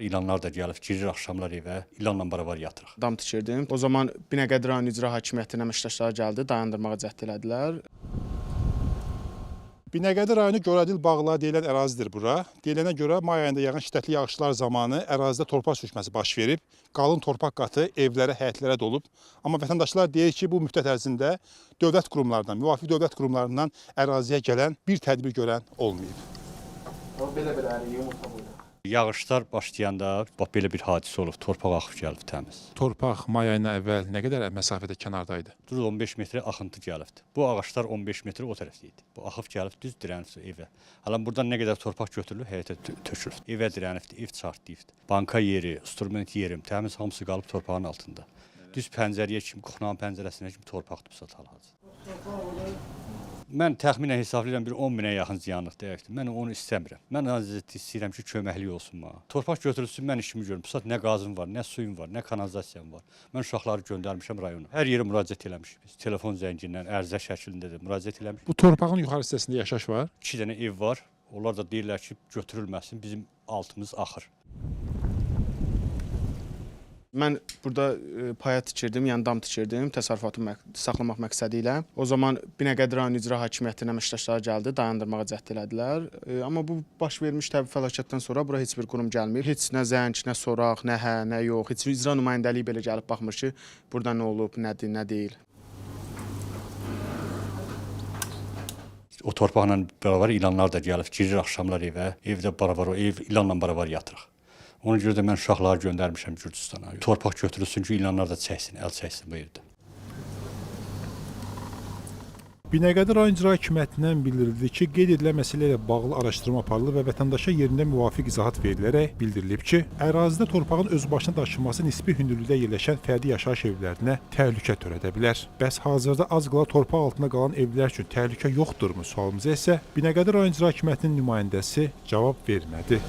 İlanlar da gəlib, girir axşamlar evə, ilanla barabar yatırıq. Dam tikirdim. O zaman Binəqədi rayon icra hakimiyyətinə əməkdaşlar gəldi, dayandırmağa cəhd elədilər. Binəqədi rayonu Görədil bağları deyilən ərazidir bura. Deyilənə görə may ayında yağan şiddətli yağışlar zamanı ərazidə torpaq sürüşməsi baş verib. Qalın torpaq qatı evlərə, həyətlərə dolub. Amma vətəndaşlar deyir ki, bu müddət ərzində dövlət qurumlarından, müvafiq dövlət qurumlarından əraziyə gələn bir tədbir görən olmayıb. Belə yumurta buydu. Yağışlar başlayanda bax belə bir hadisə olub, torpaq axıb gəlib təmiz. Torpaq may ayına əvvəl nə qədər məsafədə kənardaydı? Düz 15 metrə axıntı gəlibdi. Bu ağaclar 15 metrə o tərəfdə idi. Bu axıb gəlib düz dirənib evə. Hala buradan nə qədər torpaq götürülüb, həyətə tökülüb. Evə dirənibdi, ev çartlayıbdı. Banka yeri, instrument yerim, təmiz hamısı qalıb torpağın altında. Düz pəncərəyə kimi, kuxnanın pəncərəsinə kimi torpaqdır bu satalacaq. Mən təxminən hesablayıram bir 10 minə yaxın ziyanlıq dəyəkdir. Mən onu istəmirəm. Mən istəyirəm ki, köməklik olsun mənə. Torpaq götürülsün, mən işimi görüm. Bu saat nə qazım var, nə suyum var, nə kanalizasiyam var. Mən uşaqları göndərmişəm rayona. Hər yerə müraciət eləmişik biz. Telefon zəngindən, ərizə şəklində də müraciət eləmişik. Bu torpağın yuxarı hissəsində yaşayış var. 2 dənə ev var. Onlar da deyirlər ki, götürülməsin, bizim altımız axır. Mən burada paya tikirdim, yəni dam tikirdim, təsərrüfatımı saxlamaq məqsədi ilə. O zaman Binəqədi rayon icra hakimiyyətinə əməkdaşlar gəldi, dayandırmağa cəhd elədilər. Amma bu baş vermiş təbii fəlakətdən sonra bura heç bir qurum gəlmir. Heç nə zəng, nə soraq, nə hə, nə yox. Heç icra nümayəndəliyi belə gəlib baxmır ki, burada nə olub, nədir, nə deyil. O torpaqla beraber ilanlar da gəlib, girir axşamlar evə, evdə barabar, ev ilanla barabar yatırıq. Ona görə də mən uşaqları göndərmişəm Gürcüstana. Torpaq götürülsün ki, ilanlar da çəksin, əl çəksin bu evdə. Binəqədi rayon icra hakimiyyətindən bildirildi ki, qeyd edilən məsələ ilə bağlı araşdırma aparılıb və vətəndaşa yerində müvafiq izahat verilərək bildirilib ki, ərazidə torpağın özbaşına daşınması nisbi hündürlükdə yerləşən fərdi yaşayış evlərinə təhlükə törədə bilər. Bəs hazırda az qala torpaq altında qalan evlər üçün təhlükə yoxdurmu sualımıza isə Binəqədi rayon icra hakimiyyətinin nümayəndəsi cavab vermədi.